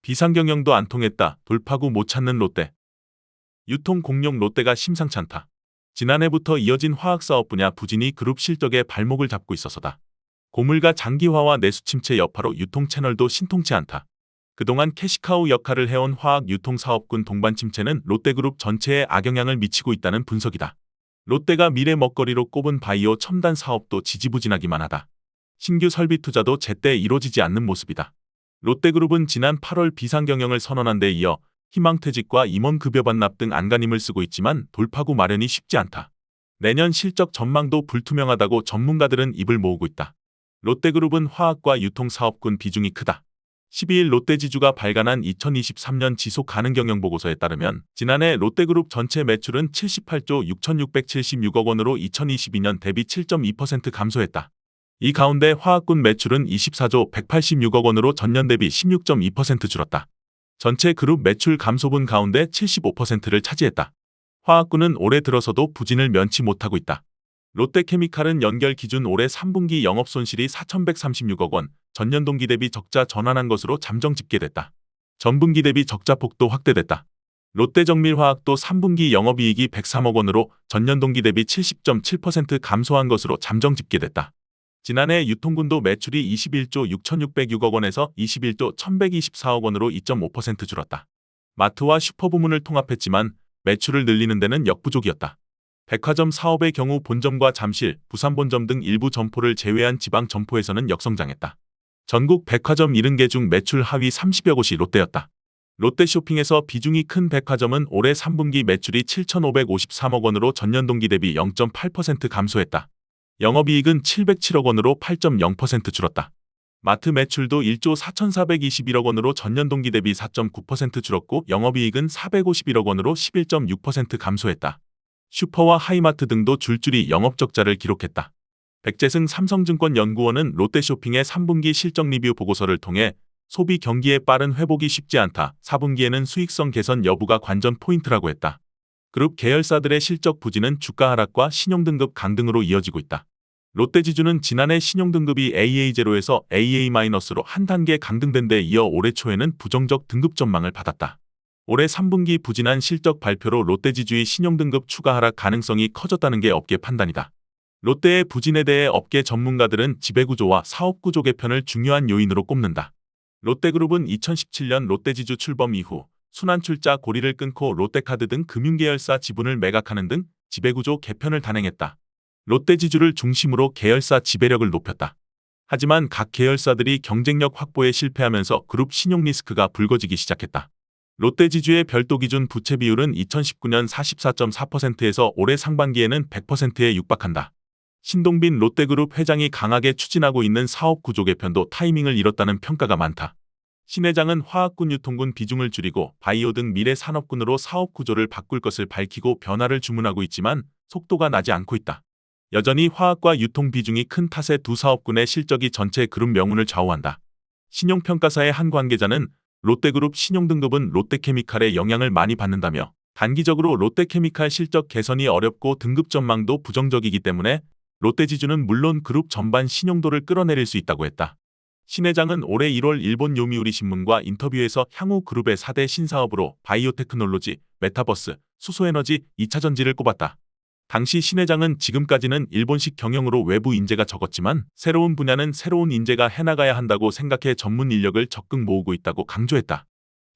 비상경영도 안 통했다. 돌파구 못 찾는 롯데. 유통 공룡 롯데가 심상치 않다. 지난해부터 이어진 화학사업 분야 부진이 그룹 실적에 발목을 잡고 있어서다. 고물가 장기화와 내수 침체 여파로 유통 채널도 신통치 않다. 그동안 캐시카우 역할을 해온 화학 유통 사업군 동반 침체는 롯데그룹 전체에 악영향을 미치고 있다는 분석이다. 롯데가 미래 먹거리로 꼽은 바이오 첨단 사업도 지지부진하기만 하다. 신규 설비 투자도 제때 이루어지지 않는 모습이다. 롯데그룹은 지난 8월 비상경영을 선언한 데 이어 희망퇴직과 임원급여 반납 등 안간힘을 쓰고 있지만 돌파구 마련이 쉽지 않다. 내년 실적 전망도 불투명하다고 전문가들은 입을 모으고 있다. 롯데그룹은 화학과 유통사업군 비중이 크다. 12일 롯데지주가 발간한 2023년 지속가능경영보고서에 따르면 지난해 롯데그룹 전체 매출은 78조 6,676억 원으로 2022년 대비 7.2% 감소했다. 이 가운데 화학군 매출은 24조 186억 원으로 전년 대비 16.2% 줄었다. 전체 그룹 매출 감소분 가운데 75%를 차지했다. 화학군은 올해 들어서도 부진을 면치 못하고 있다. 롯데케미칼은 연결 기준 올해 3분기 영업손실이 4,136억 원, 전년 동기 대비 적자 전환한 것으로 잠정 집계됐다. 전분기 대비 적자 폭도 확대됐다. 롯데정밀화학도 3분기 영업이익이 103억 원으로 전년 동기 대비 70.7% 감소한 것으로 잠정 집계됐다. 지난해 유통군도 매출이 21조 6,606억 원에서 21조 1,124억 원으로 2.5% 줄었다. 마트와 슈퍼 부문을 통합했지만 매출을 늘리는 데는 역부족이었다. 백화점 사업의 경우 본점과 잠실, 부산 본점 등 일부 점포를 제외한 지방 점포에서는 역성장했다. 전국 백화점 70개 중 매출 하위 30여 곳이 롯데였다. 롯데쇼핑에서 비중이 큰 백화점은 올해 3분기 매출이 7,553억 원으로 전년 동기 대비 0.8% 감소했다. 영업이익은 707억 원으로 8.0% 줄었다. 마트 매출도 1조 4,421억 원으로 전년 동기 대비 4.9% 줄었고 영업이익은 451억 원으로 11.6% 감소했다. 슈퍼와 하이마트 등도 줄줄이 영업적자를 기록했다. 백재승 삼성증권 연구원은 롯데쇼핑의 3분기 실적 리뷰 보고서를 통해 소비 경기의 빠른 회복이 쉽지 않다. 4분기에는 수익성 개선 여부가 관전 포인트라고 했다. 그룹 계열사들의 실적 부진은 주가 하락과 신용등급 강등으로 이어지고 있다. 롯데지주는 지난해 신용등급이 AA0에서 AA-로 한 단계 강등된 데 이어 올해 초에는 부정적 등급 전망을 받았다. 올해 3분기 부진한 실적 발표로 롯데지주의 신용등급 추가 하락 가능성이 커졌다는 게 업계 판단이다. 롯데의 부진에 대해 업계 전문가들은 지배구조와 사업구조 개편을 중요한 요인으로 꼽는다. 롯데그룹은 2017년 롯데지주 출범 이후 순환출자 고리를 끊고 롯데카드 등 금융계열사 지분을 매각하는 등 지배구조 개편을 단행했다. 롯데지주를 중심으로 계열사 지배력을 높였다. 하지만 각 계열사들이 경쟁력 확보에 실패하면서 그룹 신용 리스크가 불거지기 시작했다. 롯데지주의 별도 기준 부채 비율은 2019년 44.4%에서 올해 상반기에는 100%에 육박한다. 신동빈 롯데그룹 회장이 강하게 추진하고 있는 사업 구조 개편도 타이밍을 잃었다는 평가가 많다. 신 회장은 화학군 유통군 비중을 줄이고 바이오 등 미래 산업군으로 사업 구조를 바꿀 것을 밝히고 변화를 주문하고 있지만 속도가 나지 않고 있다. 여전히 화학과 유통 비중이 큰 탓에 두 사업군의 실적이 전체 그룹 명운을 좌우한다. 신용평가사의 한 관계자는 롯데그룹 신용등급은 롯데케미칼의 영향을 많이 받는다며 단기적으로 롯데케미칼 실적 개선이 어렵고 등급 전망도 부정적이기 때문에 롯데지주는 물론 그룹 전반 신용도를 끌어내릴 수 있다고 했다. 신 회장은 올해 1월 일본 요미우리 신문과 인터뷰에서 향후 그룹의 4대 신사업으로 바이오테크놀로지, 메타버스, 수소에너지, 2차전지를 꼽았다. 당시 신 회장은 지금까지는 일본식 경영으로 외부 인재가 적었지만 새로운 분야는 새로운 인재가 해나가야 한다고 생각해 전문 인력을 적극 모으고 있다고 강조했다.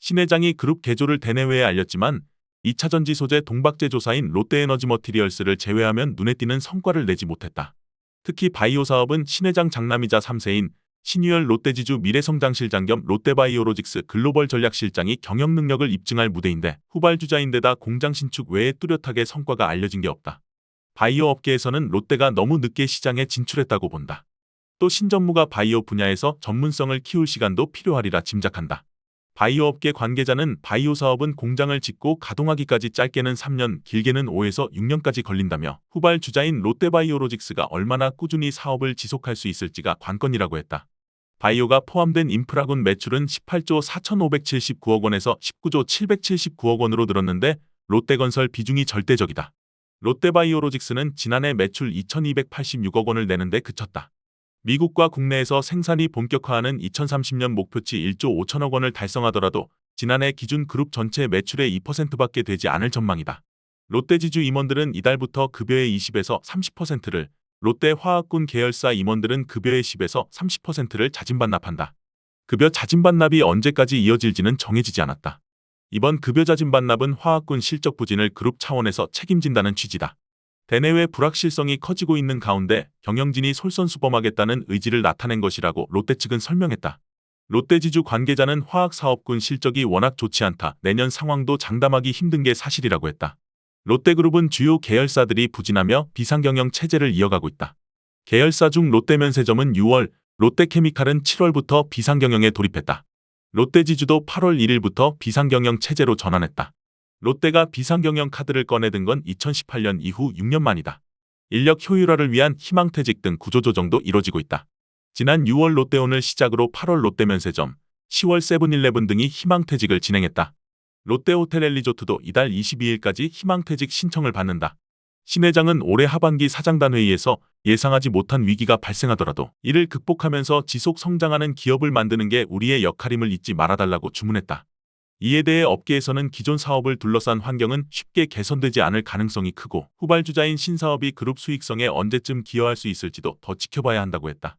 신 회장이 그룹 개조를 대내외에 알렸지만 2차전지 소재 동박제 조사인 롯데에너지 머티리얼스를 제외하면 눈에 띄는 성과를 내지 못했다. 특히 바이오 사업은 신 회장 장남이자 3세인 신유열 롯데지주 미래성장실장 겸 롯데바이오로직스 글로벌 전략실장이 경영 능력을 입증할 무대인데 후발주자인데다 공장 신축 외에 뚜렷하게 성과가 알려진 게 없다. 바이오 업계에서는 롯데가 너무 늦게 시장에 진출했다고 본다. 또 신전무가 바이오 분야에서 전문성을 키울 시간도 필요하리라 짐작한다. 바이오 업계 관계자는 바이오 사업은 공장을 짓고 가동하기까지 짧게는 3년, 길게는 5에서 6년까지 걸린다며 후발주자인 롯데바이오로직스가 얼마나 꾸준히 사업을 지속할 수 있을지가 관건이라고 했다. 바이오가 포함된 인프라군 매출은 18조 4,579억 원에서 19조 779억 원으로 늘었는데 롯데건설 비중이 절대적이다. 롯데바이오로직스는 지난해 매출 2,286억 원을 내는데 그쳤다. 미국과 국내에서 생산이 본격화하는 2030년 목표치 1조 5천억 원을 달성하더라도 지난해 기준 그룹 전체 매출의 2%밖에 되지 않을 전망이다. 롯데지주 임원들은 이달부터 급여의 20에서 30%를, 롯데화학군 계열사 임원들은 급여의 10에서 30%를 자진반납한다. 급여 자진반납이 언제까지 이어질지는 정해지지 않았다. 이번 급여 자진반납은 화학군 실적 부진을 그룹 차원에서 책임진다는 취지다. 대내외 불확실성이 커지고 있는 가운데 경영진이 솔선수범하겠다는 의지를 나타낸 것이라고 롯데 측은 설명했다. 롯데지주 관계자는 화학사업군 실적이 워낙 좋지 않다. 내년 상황도 장담하기 힘든 게 사실이라고 했다. 롯데그룹은 주요 계열사들이 부진하며 비상경영 체제를 이어가고 있다. 계열사 중 롯데면세점은 6월, 롯데케미칼은 7월부터 비상경영에 돌입했다. 롯데지주도 8월 1일부터 비상경영 체제로 전환했다. 롯데가 비상경영 카드를 꺼내든 건 2018년 이후 6년 만이다. 인력 효율화를 위한 희망퇴직 등 구조조정도 이뤄지고 있다. 지난 6월 롯데온을 시작으로 8월 롯데면세점, 10월 세븐일레븐 등이 희망퇴직을 진행했다. 롯데호텔앤리조트도 이달 22일까지 희망퇴직 신청을 받는다. 신 회장은 올해 하반기 사장단 회의에서 예상하지 못한 위기가 발생하더라도 이를 극복하면서 지속 성장하는 기업을 만드는 게 우리의 역할임을 잊지 말아달라고 주문했다. 이에 대해 업계에서는 기존 사업을 둘러싼 환경은 쉽게 개선되지 않을 가능성이 크고 후발주자인 신사업이 그룹 수익성에 언제쯤 기여할 수 있을지도 더 지켜봐야 한다고 했다.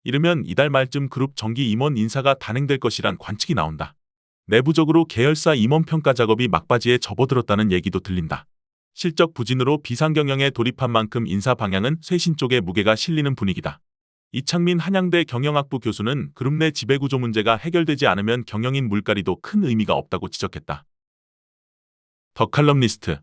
이르면 이달 말쯤 그룹 정기 임원 인사가 단행될 것이란 관측이 나온다. 내부적으로 계열사 임원 평가 작업이 막바지에 접어들었다는 얘기도 들린다. 실적 부진으로 비상경영에 돌입한 만큼 인사 방향은 쇄신 쪽에 무게가 실리는 분위기다. 이창민 한양대 경영학부 교수는 그룹 내 지배구조 문제가 해결되지 않으면 경영인 물갈이도 큰 의미가 없다고 지적했다. 더 칼럼니스트